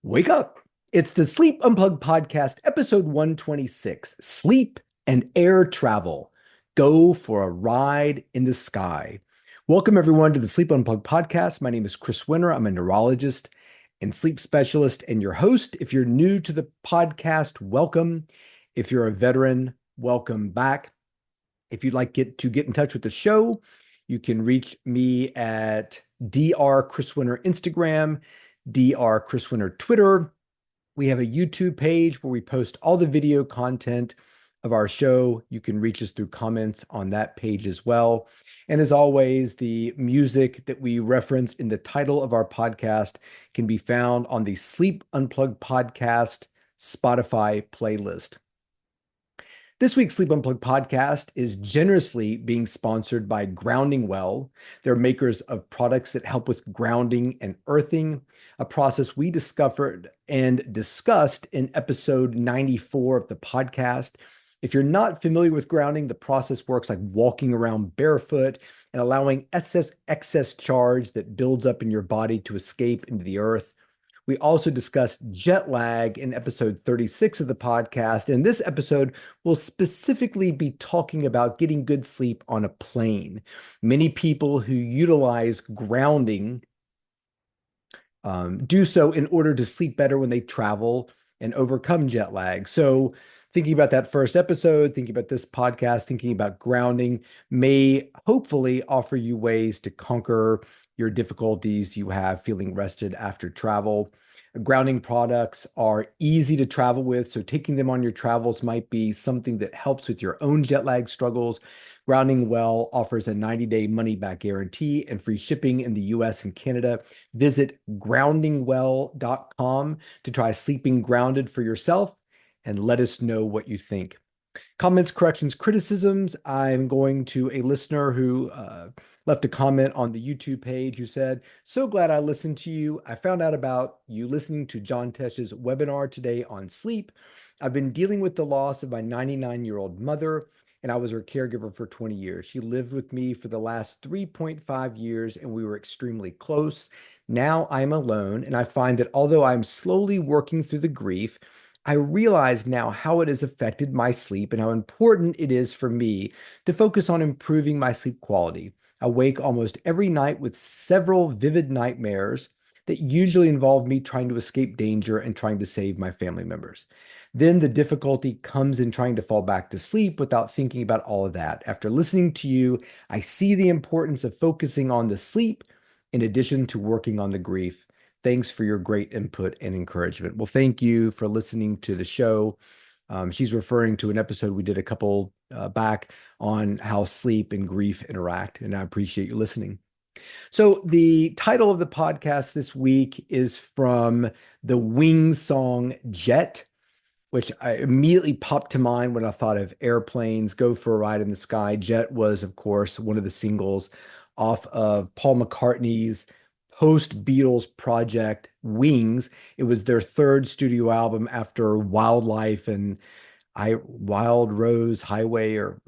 Wake up. It's the Sleep Unplugged podcast, episode 126, Sleep and Air Travel. Go for a ride in the sky. Welcome, everyone, to the Sleep Unplugged podcast. My name is Chris Winter. I'm a neurologist and sleep specialist and your host. If you're new to the podcast, welcome. If you're a veteran, welcome back. If you'd like to get in touch with the show, you can reach me at Dr. Chris Winter Instagram, Dr. Chris Winter Twitter. We have a YouTube page where we post all the video content of our show. You can reach us through comments on that page as well. And as always, the music that we reference in the title of our podcast can be found on the Sleep Unplugged podcast Spotify playlist. This week's Sleep Unplugged podcast is generously being sponsored by Grounding Well. They're makers of products that help with grounding and earthing, a process we discovered and discussed in episode 94 of the podcast. If you're not familiar with grounding, the process works like walking around barefoot and allowing excess charge that builds up in your body to escape into the earth. We also discussed jet lag in episode 36 of the podcast. In this episode, we'll specifically be talking about getting good sleep on a plane. Many people who utilize grounding do so in order to sleep better when they travel and overcome jet lag. So, thinking about that first episode, thinking about this podcast, thinking about grounding may hopefully offer you ways to conquer your difficulties you have feeling rested after travel. Grounding products are easy to travel with, so taking them on your travels might be something that helps with your own jet lag struggles. Grounding Well offers a 90-day money-back guarantee and free shipping in the US and Canada. Visit groundingwell.com to try sleeping grounded for yourself and let us know what you think. Comments, corrections, criticisms. I'm going to a listener who left a comment on the YouTube page who said, "So glad I listened to you. I found out about you listening to John Tesch's webinar today on sleep. I've been dealing with the loss of my 99-year-old mother, and I was her caregiver for 20 years. She lived with me for the last 3.5 years, and we were extremely close. Now I'm alone, and I find that although I'm slowly working through the grief, I realize now how it has affected my sleep and how important it is for me to focus on improving my sleep quality. I wake almost every night with several vivid nightmares that usually involve me trying to escape danger and trying to save my family members. Then the difficulty comes in trying to fall back to sleep without thinking about all of that. After listening to you, I see the importance of focusing on the sleep in addition to working on the grief. Thanks for your great input and encouragement." Well, thank you for listening to the show. She's referring to an episode we did a couple back on how sleep and grief interact, and I appreciate you listening. So, the title of the podcast this week is from the Wings song Jet, which I immediately popped to mind when I thought of airplanes, Go for a Ride in the Sky. Jet was, of course, one of the singles off of Paul McCartney's post-Beatles project Wings. It was their third studio album after Wildlife and Wild Rose Highway or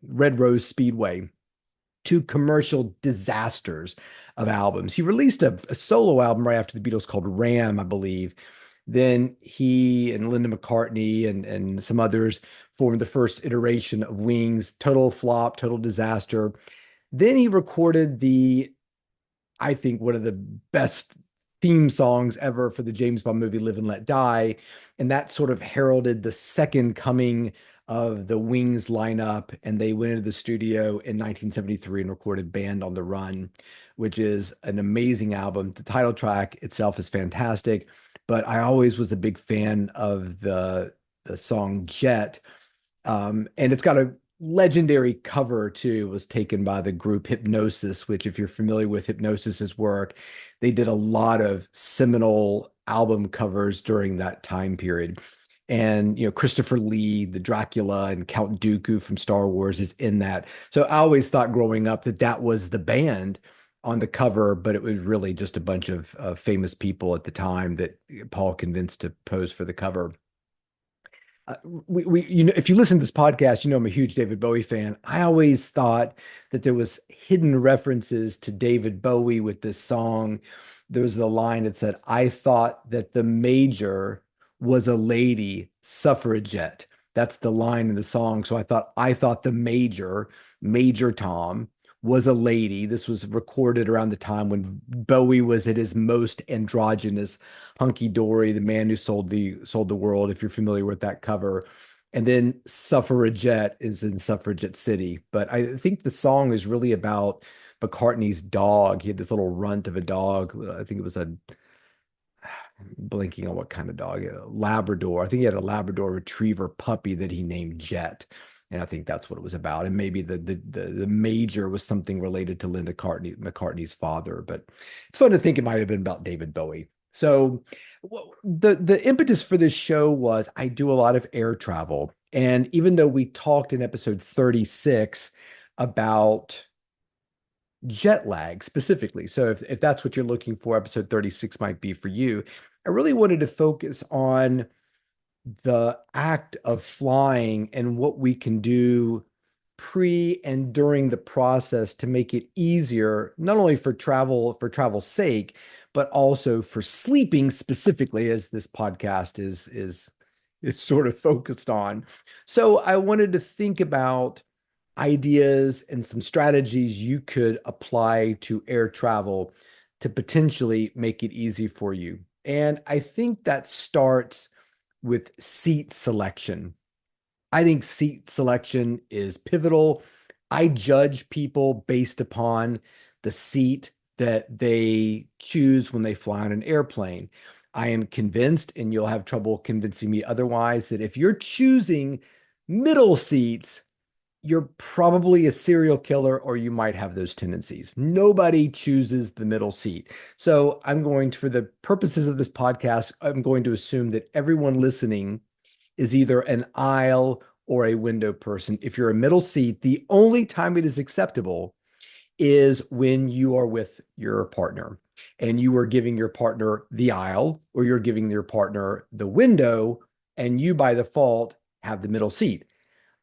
Red Rose Speedway, two commercial disasters of albums. He released a solo album right after the Beatles called Ram, I believe. Then he and Linda McCartney and some others formed the first iteration of Wings. Total flop, total disaster. Then he recorded I think, one of the best theme songs ever for the James Bond movie Live and Let Die. And that sort of heralded the second coming of the Wings lineup. And they went into the studio in 1973 and recorded Band on the Run, which is an amazing album. The title track itself is fantastic, but I always was a big fan of the song Jet. And it's got a legendary cover too. Was taken by the group Hypnosis, which, if you're familiar with Hypnosis's work, they did a lot of seminal album covers during that time period. And Christopher Lee, the Dracula, and Count Dooku from Star Wars is in that. So I always thought growing up that that was the band on the cover, but it was really just a bunch of famous people at the time that Paul convinced to pose for the cover. uh, if you listen to this podcast, you know I'm a huge David Bowie fan. I always thought that there was hidden references to David Bowie with this song. There was the line that said, "I thought that the major was a lady suffragette." That's the line in the song. So I thought the major, Major Tom, was a lady. This was recorded around the time when Bowie was at his most androgynous, hunky dory, the man who sold the world, if you're familiar with that cover. And then Suffragette is in Suffragette City. But I think the song is really about McCartney's dog. He had this little runt of a dog. I think it was a blinking on what kind of dog, a Labrador. I think he had a Labrador retriever puppy that he named Jet. And I think that's what it was about. And maybe the major was something related to McCartney's father. But it's fun to think it might have been about David Bowie. So the impetus for this show was I do a lot of air travel. And even though we talked in episode 36 about jet lag specifically. So if that's what you're looking for, episode 36 might be for you. I really wanted to focus on the act of flying and what we can do pre and during the process to make it easier, not only for travel's sake, but also for sleeping specifically, as this podcast is sort of focused on. So I wanted to think about ideas and some strategies you could apply to air travel to potentially make it easy for you. And I think that starts with seat selection. I think seat selection is pivotal. I judge people based upon the seat that they choose when they fly on an airplane. I am convinced, and you'll have trouble convincing me otherwise, that if you're choosing middle seats, you're probably a serial killer or you might have those tendencies. Nobody chooses the middle seat. So I'm going to, for the purposes of this podcast, I'm going to assume that everyone listening is either an aisle or a window person. If you're a middle seat, the only time it is acceptable is when you are with your partner and you are giving your partner the aisle or you're giving your partner the window and you by default have the middle seat.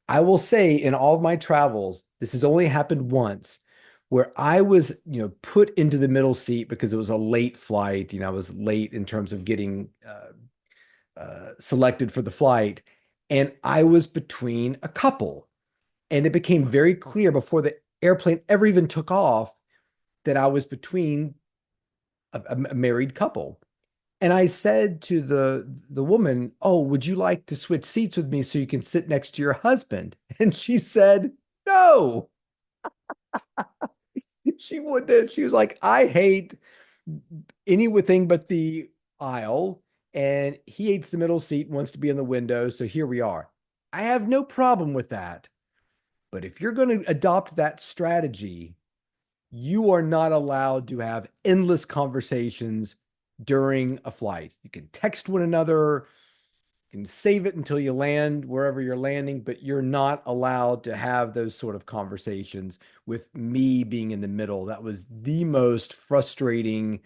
I will say in all of my travels, this has only happened once where I was, put into the middle seat because it was a late flight. I was late in terms of getting selected for the flight. And I was between a couple. And it became very clear before the airplane ever even took off that I was between a married couple. And I said to the woman, "Oh, would you like to switch seats with me so you can sit next to your husband?" And she said, "No." She wouldn't. She was like, "I hate anything but the aisle, and he hates the middle seat and wants to be in the window. So here we are." I have no problem with that. But if you're going to adopt that strategy, you are not allowed to have endless conversations during a flight. You can text one another, you can save it until you land wherever you're landing, but you're not allowed to have those sort of conversations with me being in the middle. That was the most frustrating,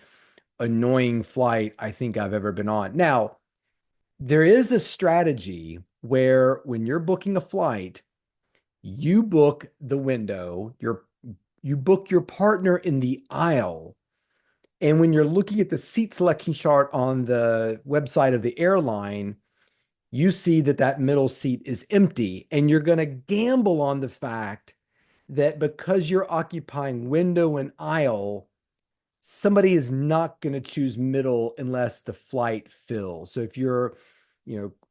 annoying flight I think I've ever been on. Now, there is a strategy where when you're booking a flight, you book the window, you book your partner in the aisle. And when you're looking at the seat selection chart on the website of the airline, you see that that middle seat is empty. And you're going to gamble on the fact that because you're occupying window and aisle, somebody is not going to choose middle unless the flight fills. So if you're,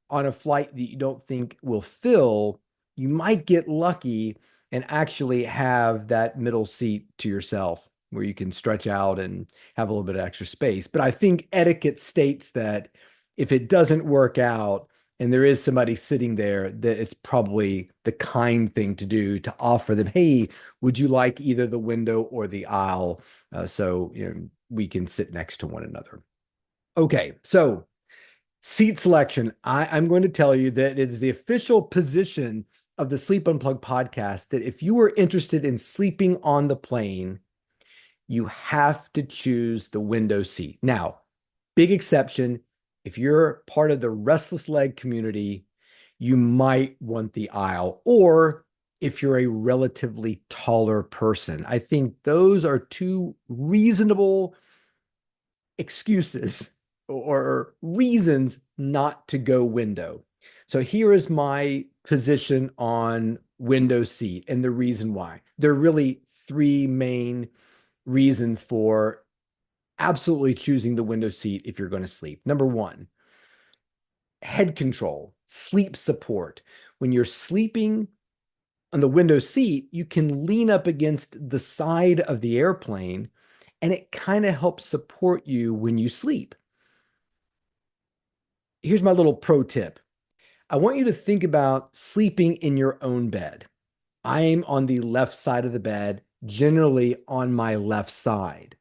on a flight that you don't think will fill, you might get lucky and actually have that middle seat to yourself where you can stretch out and have a little bit of extra space. But I think etiquette states that if it doesn't work out and there is somebody sitting there, that it's probably the kind thing to do to offer them, "Hey, would you like either the window or the aisle?" So we can sit next to one another. Okay, so seat selection. I'm going to tell you that it is the official position of the Sleep Unplugged podcast that if you are interested in sleeping on the plane, you have to choose the window seat. Now, big exception, if you're part of the restless leg community, you might want the aisle, or if you're a relatively taller person. I think those are two reasonable excuses or reasons not to go window. So here is my position on window seat and the reason why. There are really three main reasons for absolutely choosing the window seat if you're going to sleep. Number one, head control, sleep support. When you're sleeping on the window seat, you can lean up against the side of the airplane and it kind of helps support you when you sleep. Here's my little pro tip. I want you to think about sleeping in your own bed. I'm on the left side of the bed, generally on my left side.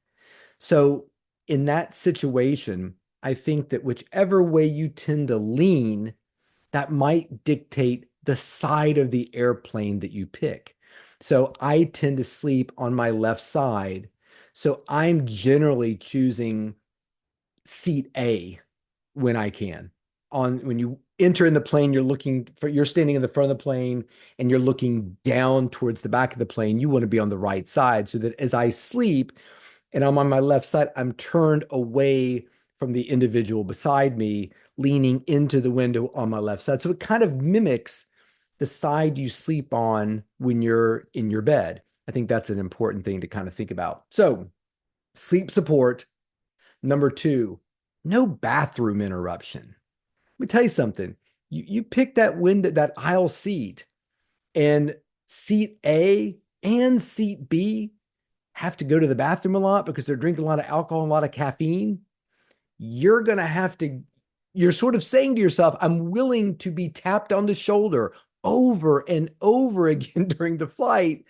So, in that situation, I think that whichever way you tend to lean, that might dictate the side of the airplane that you pick. So, I tend to sleep on my left side. So, I'm generally choosing seat A when I can. On when you enter in the plane, you're standing in the front of the plane and you're looking down towards the back of the plane. You want to be on the right side so that as I sleep and I'm on my left side, I'm turned away from the individual beside me, leaning into the window on my left side. So it kind of mimics the side you sleep on when you're in your bed. I think that's an important thing to kind of think about. So, sleep support. Number two, no bathroom interruption. Let me tell you something. You pick that window, that aisle seat, and seat A and seat B have to go to the bathroom a lot because they're drinking a lot of alcohol and a lot of caffeine. You're going to have to, you're sort of saying to yourself, I'm willing to be tapped on the shoulder over and over again during the flight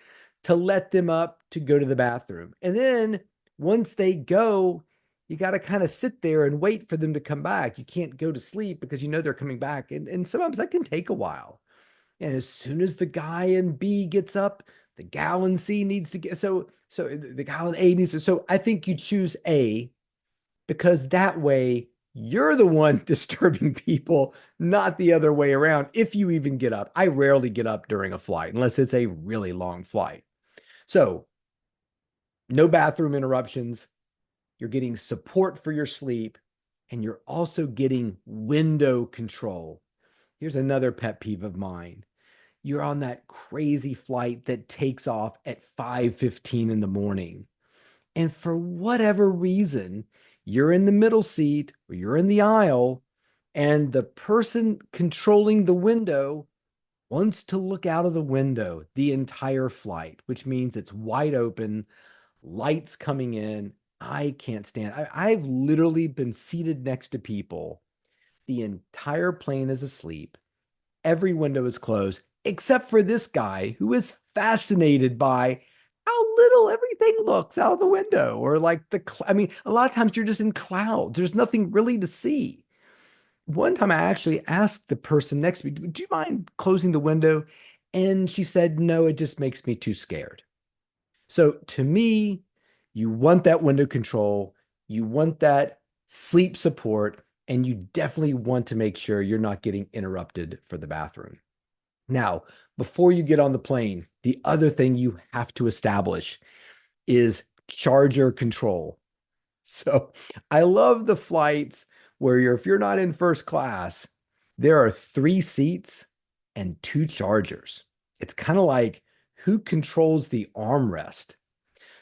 to let them up to go to the bathroom. And then once they go, you got to kind of sit there and wait for them to come back. You can't go to sleep because you know they're coming back. And sometimes that can take a while. And as soon as the guy in B gets up, the gal in C needs to get so the gal in A needs to. So I think you choose A because that way you're the one disturbing people, not the other way around. If you even get up, I rarely get up during a flight unless it's a really long flight. So no bathroom interruptions. You're getting support for your sleep, and you're also getting window control. Here's another pet peeve of mine. You're on that crazy flight that takes off at 5:15 in the morning. And for whatever reason, you're in the middle seat or you're in the aisle, and the person controlling the window wants to look out of the window the entire flight, which means it's wide open, lights coming in. I can't stand. I've literally been seated next to people. The entire plane is asleep. Every window is closed, except for this guy who is fascinated by how little everything looks out of the window, or like I mean, a lot of times you're just in clouds. There's nothing really to see. One time I actually asked the person next to me, "Do you mind closing the window?" And she said, "No, it just makes me too scared." So to me, you want that window control, you want that sleep support, and you definitely want to make sure you're not getting interrupted for the bathroom. Now, before you get on the plane, the other thing you have to establish is charger control. So I love the flights where if you're not in first class, there are three seats and two chargers. It's kind of like who controls the armrest.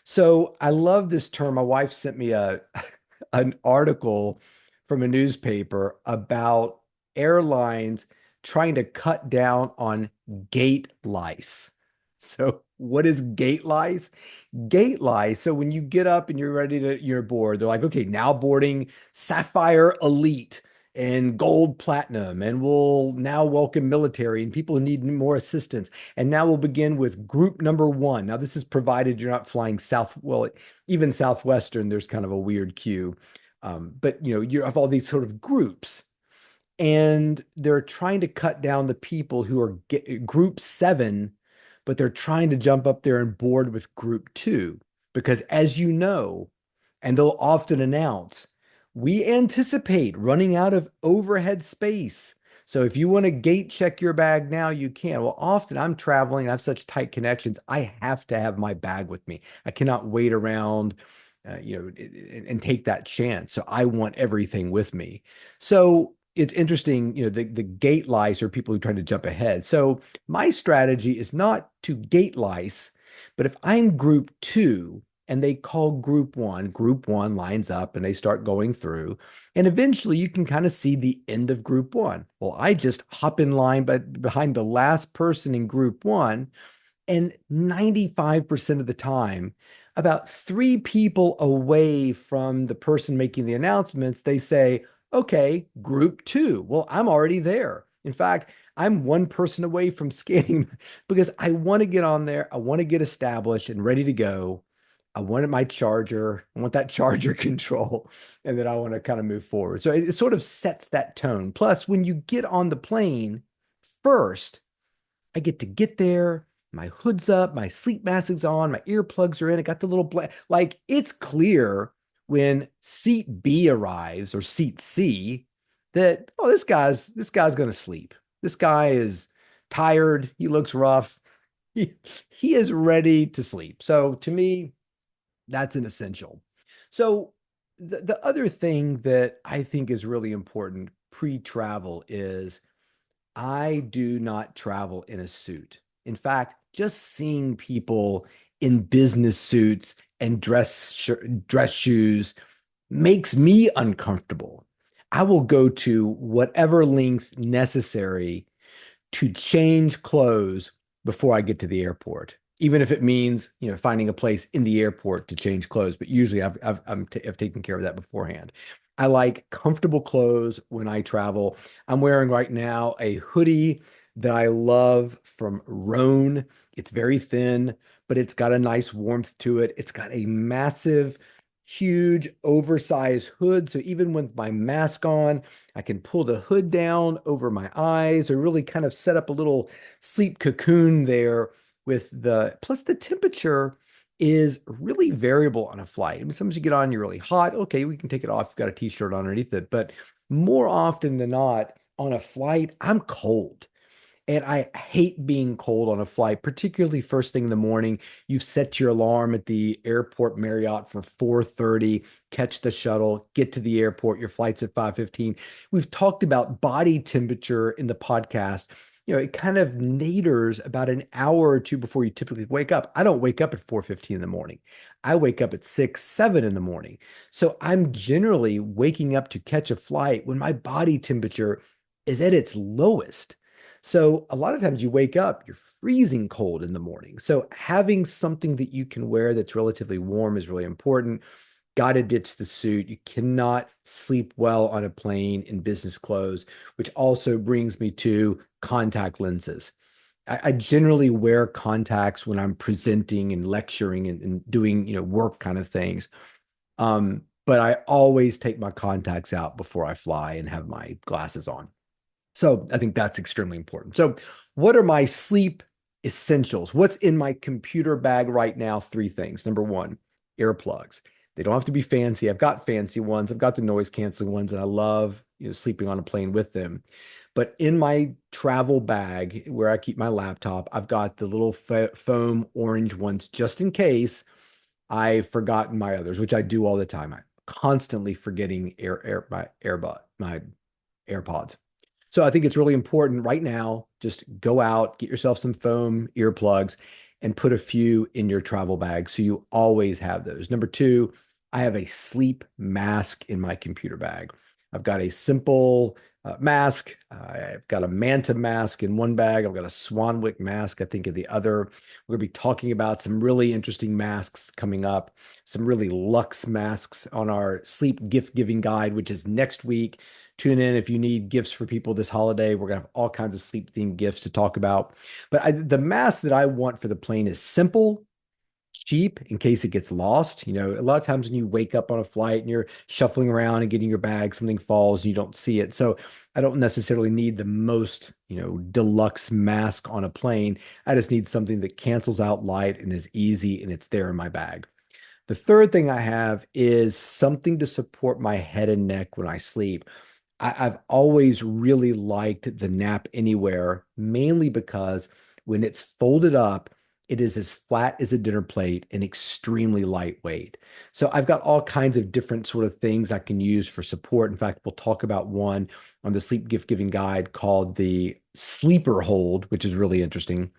So I love this term. My wife sent me an article from a newspaper about airlines trying to cut down on gate lice. So what is gate lice? Gate lice. So when you get up and you're bored, they're like, okay, now boarding Sapphire Elite and Gold Platinum, and we'll now welcome military and people who need more assistance. And now we'll begin with group number one. Now, this is provided you're not flying South, well, even Southwestern, there's kind of a weird queue. But you have all these sort of groups, and they're trying to cut down the people who are group seven, but they're trying to jump up there and board with group two. Because as you know, and they'll often announce, we anticipate running out of overhead space. So if you want to gate check your bag now, you can. Well, often I'm traveling, I have such tight connections, I have to have my bag with me. I cannot wait around, and take that chance. So I want everything with me. So it's interesting, the gate lice are people who try to jump ahead. So my strategy is not to gate lice, but if I'm group two and they call group one lines up and they start going through, and eventually you can kind of see the end of group one. Well, I just hop in line but behind the last person in group one, and 95% of the time, about three people away from the person making the announcements, they say, okay, group two. Well, I'm already there. In fact, I'm one person away from scanning because I want to get on there. I want to get established and ready to go. I wanted my charger. I want that charger control. And then I want to kind of move forward. So it sort of sets that tone. Plus, when you get on the plane first, I get there, my hood's up, my sleep mask is on, my earplugs are in, I got the little like it's clear when seat B arrives or seat C that, oh, this guy's gonna sleep. This guy is tired, he looks rough, he is ready to sleep. So to me, that's an essential. So the other thing that I think is really important pre-travel is I do not travel in a suit. In fact, just seeing people in business suits and dress shoes makes me uncomfortable. I will go to whatever length necessary to change clothes before I get to the airport, even if it means, finding a place in the airport to change clothes. But usually I've taken care of that beforehand. I like comfortable clothes when I travel. I'm wearing right now a hoodie that I love from Rhone. It's very thin, but it's got a nice warmth to it. It's got a massive, huge, oversized hood. So even with my mask on, I can pull the hood down over my eyes or really kind of set up a little sleep cocoon there with plus the temperature is really variable on a flight. I mean, sometimes you get on, you're really hot. Okay, we can take it off. You've got a t-shirt underneath it. But more often than not, on a flight, I'm cold. And I hate being cold on a flight, particularly first thing in the morning. You set your alarm at the airport Marriott for 4:30, catch the shuttle, get to the airport, your flight's at 5:15. We've talked about body temperature in the podcast. It kind of naders about an hour or two before you typically wake up. I don't wake up at 4:15 in the morning. I wake up at 6, 7 in the morning. So I'm generally waking up to catch a flight when my body temperature is at its lowest. So a lot of times you wake up, you're freezing cold in the morning. So having something that you can wear that's relatively warm is really important. Got to ditch the suit. You cannot sleep well on a plane in business clothes, which also brings me to contact lenses. I generally wear contacts when I'm presenting and lecturing and doing, work kind of things. But I always take my contacts out before I fly and have my glasses on. So I think that's extremely important. So, what are my sleep essentials? What's in my computer bag right now? Three things. Number one, earplugs. They don't have to be fancy. I've got fancy ones. I've got the noise canceling ones, and I love, sleeping on a plane with them. But in my travel bag where I keep my laptop, I've got the little foam orange ones just in case I've forgotten my others, which I do all the time. I'm constantly forgetting my AirPods. So I think it's really important right now, just go out, get yourself some foam earplugs and put a few in your travel bag so you always have those. Number two, I have a sleep mask in my computer bag. I've got a simple mask. I've got a manta mask in one bag. I've got a Swanwick mask, I think, in the other. We're going to be talking about some really interesting masks coming up, some really luxe masks on our sleep gift giving guide, which is next week. Tune in if you need gifts for people this holiday. We're going to have all kinds of sleep themed gifts to talk about. But the mask that I want for the plane is simple, cheap in case it gets lost. A lot of times when you wake up on a flight and you're shuffling around and getting your bag, something falls and you don't see it. So I don't necessarily need the most, deluxe mask on a plane. I just need something that cancels out light and is easy and it's there in my bag. The third thing I have is something to support my head and neck when I sleep. I've always really liked the Nap Anywhere, mainly because when it's folded up, it is as flat as a dinner plate and extremely lightweight. So I've got all kinds of different sort of things I can use for support. In fact, we'll talk about one on the sleep gift giving guide called the sleeper hold, which is really interesting.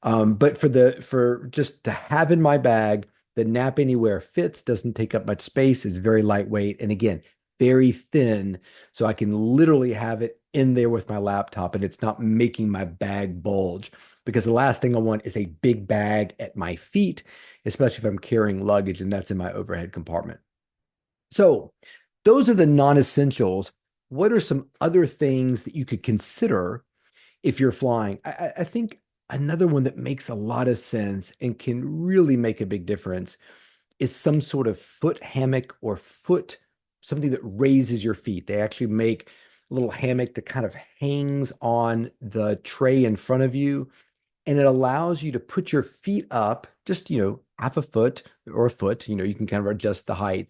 But for just to have in my bag, the Nap Anywhere fits, doesn't take up much space, is very lightweight, and again, very thin, so I can literally have it in there with my laptop, and it's not making my bag bulge. Because the last thing I want is a big bag at my feet, especially if I'm carrying luggage and that's in my overhead compartment. So, those are the non-essentials. What are some other things that you could consider if you're flying? I think another one that makes a lot of sense and can really make a big difference is some sort of foot hammock or foot, something that raises your feet. They actually make a little hammock that kind of hangs on the tray in front of you, and it allows you to put your feet up just, half a foot or a foot, you can kind of adjust the height.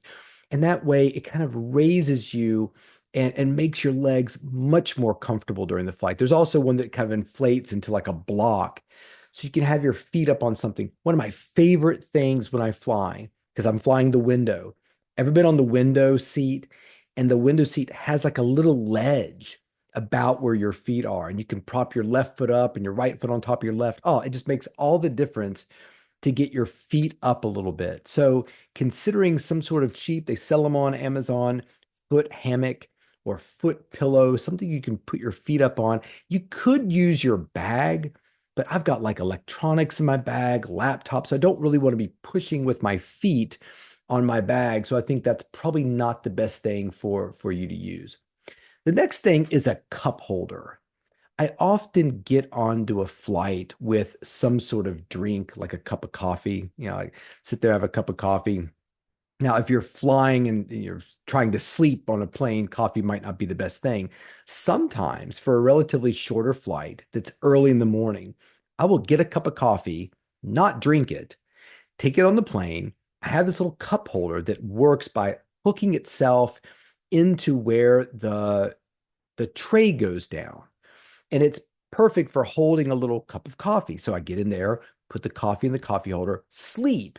And that way it kind of raises you and makes your legs much more comfortable during the flight. There's also one that kind of inflates into like a block. So you can have your feet up on something. One of my favorite things when I fly, because I'm flying the window. Ever been on the window seat? And the window seat has like a little ledge about where your feet are, and you can prop your left foot up and your right foot on top of your left. Oh, it just makes all the difference to get your feet up a little bit. So, considering some sort of cheap, they sell them on Amazon, foot hammock or foot pillow, something you can put your feet up on. You could use your bag, but I've got like electronics in my bag, laptops. I don't really want to be pushing with my feet on my bag. So I think that's probably not the best thing for you to use. The next thing is a cup holder. I often get onto a flight with some sort of drink, like a cup of coffee. I sit there, have a cup of coffee. Now, if you're flying and you're trying to sleep on a plane, coffee might not be the best thing. Sometimes, for a relatively shorter flight that's early in the morning, I will get a cup of coffee, not drink it, take it on the plane. I have this little cup holder that works by hooking itself into where the tray goes down. And it's perfect for holding a little cup of coffee. So I get in there, put the coffee in the coffee holder, sleep.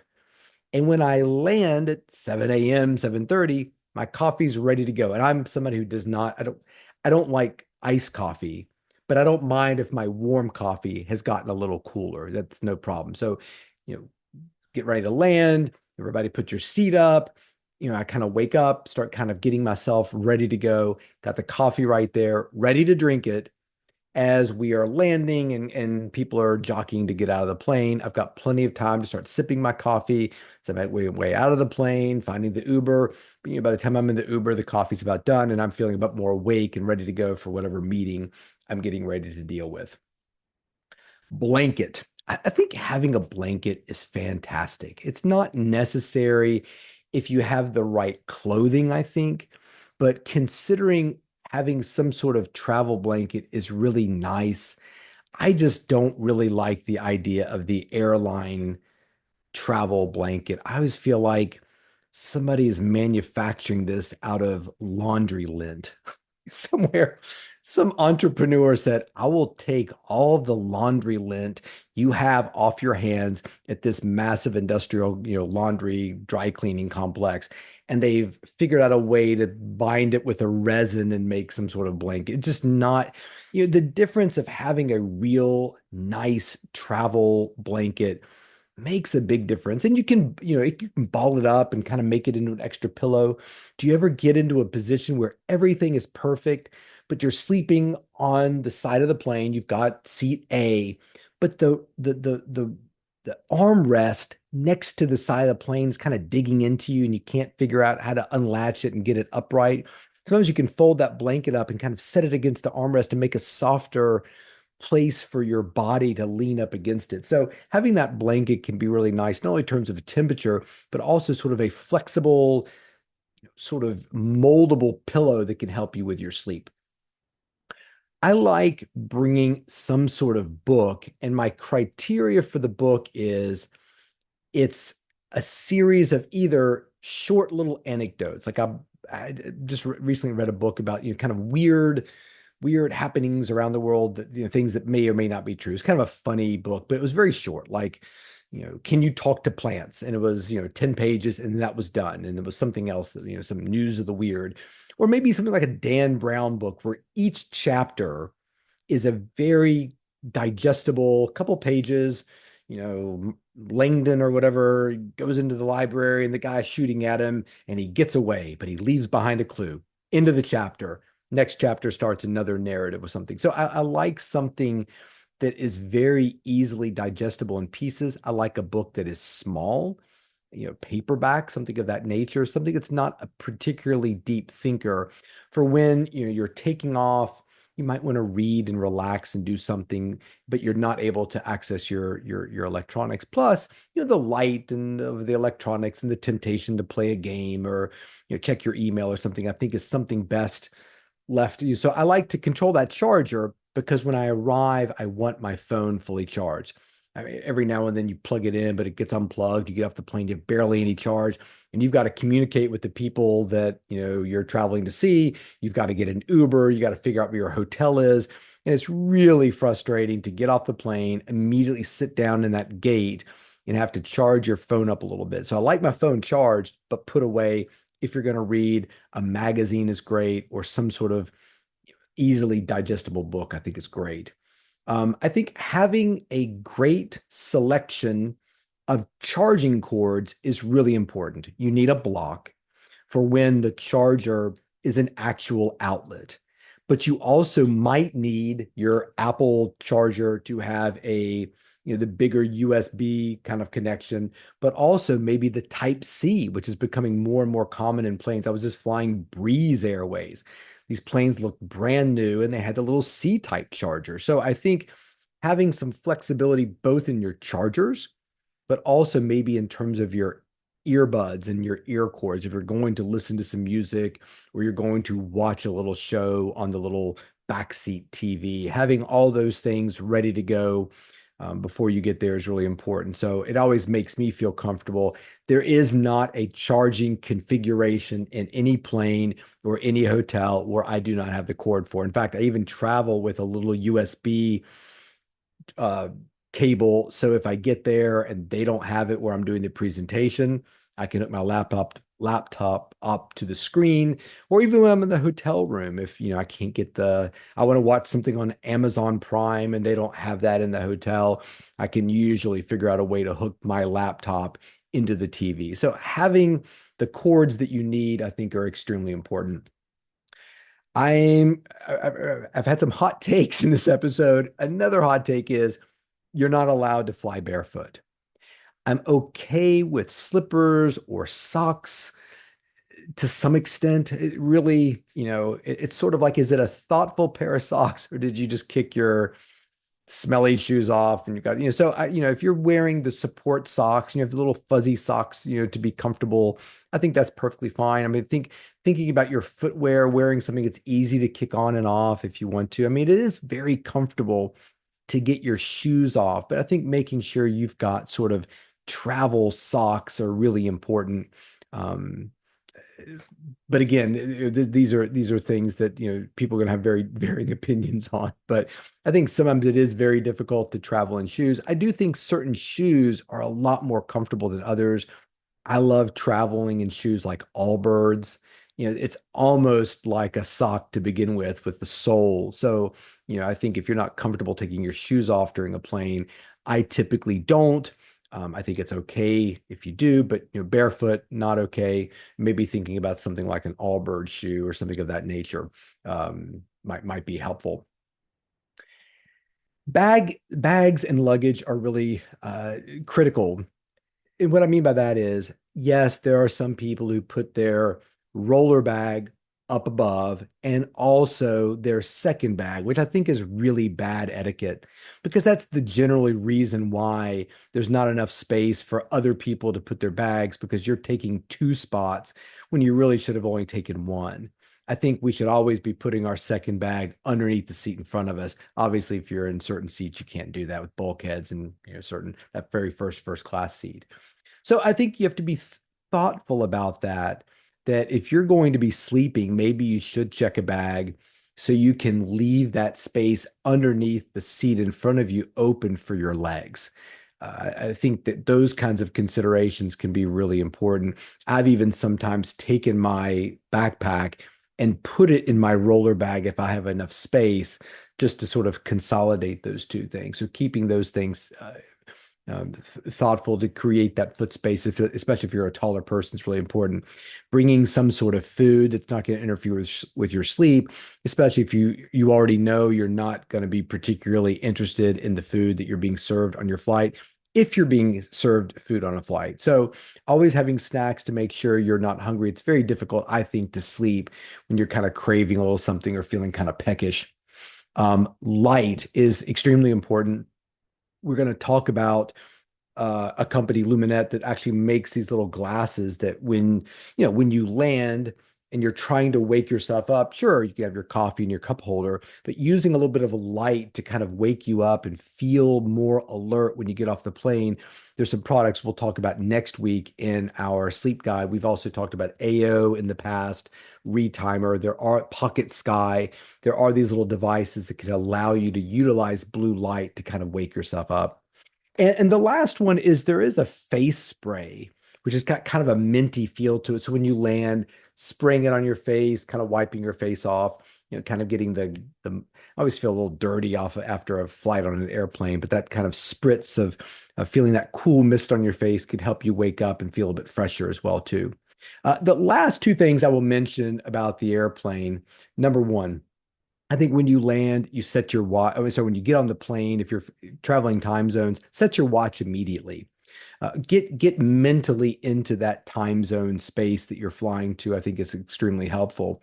And when I land at 7 a.m., 7:30, my coffee's ready to go. And I'm somebody who does not, I don't like iced coffee, but I don't mind if my warm coffee has gotten a little cooler. That's no problem. So, you know, get ready to land. Everybody put your seat up. I kind of wake up, start kind of getting myself ready to go. Got the coffee right there, ready to drink it as we are landing and people are jockeying to get out of the plane. I've got plenty of time to start sipping my coffee. So I'm way out of the plane, finding the Uber. But, by the time I'm in the Uber, the coffee's about done and I'm feeling a bit more awake and ready to go for whatever meeting I'm getting ready to deal with. Blanket. I think having a blanket is fantastic. It's not necessary if you have the right clothing, I think, but considering having some sort of travel blanket is really nice. I just don't really like the idea of the airline travel blanket. I always feel like somebody is manufacturing this out of laundry lint somewhere. Some entrepreneur said, I will take all the laundry lint you have off your hands at this massive industrial, laundry dry cleaning complex. And they've figured out a way to bind it with a resin and make some sort of blanket. It's just not, the difference of having a real nice travel blanket makes a big difference. And you can ball it up and kind of make it into an extra pillow. Do you ever get into a position where everything is perfect, but you're sleeping on the side of the plane? You've got seat A, but the armrest next to the side of the plane is kind of digging into you, and you can't figure out how to unlatch it and get it upright. Sometimes you can fold that blanket up and kind of set it against the armrest and make a softer place for your body to lean up against it. So having that blanket can be really nice, not only in terms of temperature, but also sort of a flexible, sort of moldable pillow that can help you with your sleep. I like bringing some sort of book, and my criteria for the book is it's a series of either short little anecdotes. Like I just recently read a book about, kind of weird happenings around the world that, things that may or may not be true. It's kind of a funny book, but it was very short. Like, can you talk to plants? And it was, 10 pages and that was done. And it was something else that, some news of the weird, or maybe something like a Dan Brown book where each chapter is a very digestible couple pages. Langdon or whatever goes into the library and the guy's shooting at him and he gets away, but he leaves behind a clue. End of the chapter. Next chapter starts another narrative or something. So I like something that is very easily digestible in pieces. I like a book that is small, paperback, something of that nature, something that's not a particularly deep thinker for when, you're taking off. You might want to read and relax and do something, but you're not able to access your electronics. Plus, the light and the electronics and the temptation to play a game or check your email or something, I think is something best left to you. So I like to control that charger because when I arrive, I want my phone fully charged. I mean, every now and then you plug it in, but it gets unplugged. You get off the plane, you have barely any charge, and you've got to communicate with the people that you're traveling to see. You've got to get an Uber. You got to figure out where your hotel is, and it's really frustrating to get off the plane, immediately sit down in that gate, and have to charge your phone up a little bit. So I like my phone charged, but put away. If you're going to read, a magazine is great, or some sort of easily digestible book, I think is great. I think having a great selection of charging cords is really important. You need a block for when the charger is an actual outlet, but you also might need your Apple charger to have the bigger USB kind of connection, but also maybe the Type C, which is becoming more and more common in planes. I was just flying Breeze Airways. These planes looked brand new and they had the little C type charger. So I think having some flexibility both in your chargers, but also maybe in terms of your earbuds and your ear cords. If you're going to listen to some music or you're going to watch a little show on the little backseat TV, having all those things ready to go before you get there is really important. So it always makes me feel comfortable. There is not a charging configuration in any plane or any hotel where I do not have the cord for. In fact, I even travel with a little USB uh, cable. So if I get there and they don't have it where I'm doing the presentation, I can hook my laptop up to the screen, or even when I'm in the hotel room, if I can't get I want to watch something on Amazon Prime and they don't have that in the hotel, I can usually figure out a way to hook my laptop into the TV. So having the cords that you need, I think, are extremely important. I've had some hot takes in this episode. Another hot take is you're not allowed to fly barefoot. I'm okay with slippers or socks to some extent. It really, it's sort of like, is it a thoughtful pair of socks or did you just kick your smelly shoes off and you got, so if you're wearing the support socks and you have the little fuzzy socks, to be comfortable, I think that's perfectly fine. I mean, thinking about your footwear, wearing something that's easy to kick on and off if you want to. I mean, it is very comfortable to get your shoes off, but I think making sure you've got sort of travel socks are really important. Um, but again, these are things that people are going to have very varying opinions on. But I think sometimes it is very difficult to travel in shoes. I do think certain shoes are a lot more comfortable than others. I love traveling in shoes like Allbirds. It's almost like a sock to begin with the sole. So, I think if you're not comfortable taking your shoes off during a plane, I typically don't. I think it's okay if you do, but barefoot, not okay. Maybe thinking about something like an Allbird shoe or something of that nature might be helpful. Bags and luggage are really critical. And what I mean by that is, yes, there are some people who put their roller bag up above and also their second bag, which I think is really bad etiquette because that's the generally reason why there's not enough space for other people to put their bags because you're taking two spots when you really should have only taken one. I think we should always be putting our second bag underneath the seat in front of us. Obviously, if you're in certain seats, you can't do that with bulkheads and certain that very first class seat. So I think you have to be thoughtful about that. that if you're going to be sleeping, maybe you should check a bag so you can leave that space underneath the seat in front of you open for your legs. I think that those kinds of considerations can be really important. I've even sometimes taken my backpack and put it in my roller bag if I have enough space, just to sort of consolidate those two things. So keeping those things thoughtful to create that foot space, especially if you're a taller person, it's really important. Bringing some sort of food that's not going to interfere with your sleep, especially if you already know you're not going to be particularly interested in the food that you're being served on your flight, if you're being served food on a flight. So always having snacks to make sure you're not hungry. It's very difficult, I think, to sleep when you're kind of craving a little something or feeling kind of peckish. Light is extremely important. We're going to talk about a company, Luminet, that actually makes these little glasses that when you land and you're trying to wake yourself up, sure, you can have your coffee in your cup holder, but using a little bit of a light to kind of wake you up and feel more alert when you get off the plane. There's some products we'll talk about next week in our sleep guide. We've also talked about AO in the past, Retimer. There are Pocket Sky. There are these little devices that can allow you to utilize blue light to kind of wake yourself up. And the last one is there is a face spray, which has got kind of a minty feel to it. So when you land, spraying it on your face, kind of wiping your face off, kind of getting I always feel a little dirty off after a flight on an airplane, but that kind of spritz of feeling that cool mist on your face could help you wake up and feel a bit fresher as well too. The last two things I will mention about the airplane. Number one, I think when you land, you set your watch. So when you get on the plane, if you're traveling time zones, set your watch immediately. Get mentally into that time zone space that you're flying to. I think is extremely helpful.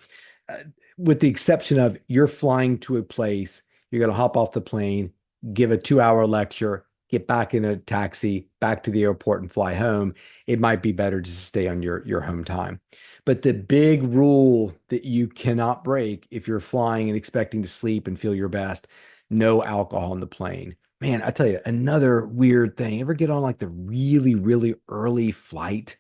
Uh, with the exception of you're flying to a place, you're going to hop off the plane, give a 2 hour lecture, get back in a taxi, back to the airport and fly home. It might be better just to stay on your home time. But the big rule that you cannot break if you're flying and expecting to sleep and feel your best, no alcohol on the plane. Man, I tell you, another weird thing. Ever get on like the really, really early flight?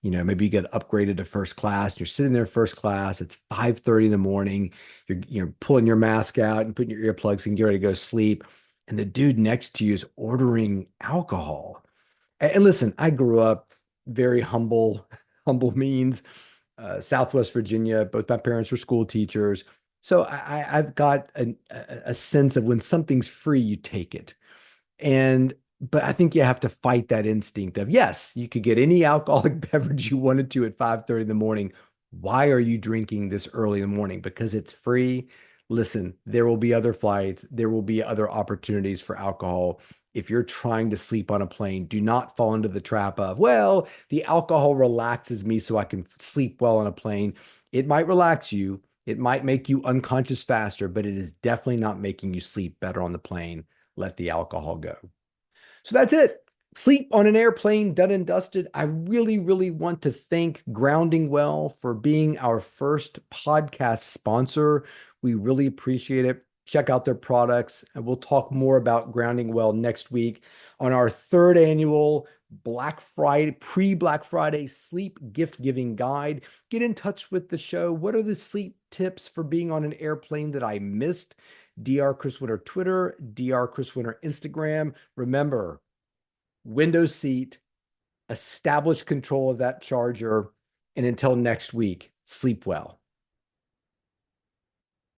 Maybe you get upgraded to first class. You're sitting there first class. It's 5:30 in the morning. You're pulling your mask out and putting your earplugs and get ready to go sleep. And the dude next to you is ordering alcohol. And listen, I grew up very humble, humble means, Southwest Virginia. Both my parents were school teachers. So I've got a sense of when something's free, you take it. And but I think you have to fight that instinct of yes, you could get any alcoholic beverage you wanted to at 5:30 in the morning. Why are you drinking this early in the morning? Because it's free. Listen, there will be other flights, there will be other opportunities for alcohol. If you're trying to sleep on a plane, do not fall into the trap of, well, the alcohol relaxes me so I can sleep well on a plane. It might relax you, it might make you unconscious faster, but it is definitely not making you sleep better on the plane. Let the alcohol go. So that's it. Sleep on an airplane, done and dusted. I really, really want to thank Grounding Well for being our first podcast sponsor. We really appreciate it. Check out their products, and we'll talk more about Grounding Well next week on our third annual Black Friday, pre-Black Friday sleep gift giving guide. Get in touch with the show. What are the sleep tips for being on an airplane that I missed? Dr. Chris Winter Twitter, Dr. Chris Winter Instagram. Remember, window seat, establish control of that charger, and until next week, sleep well.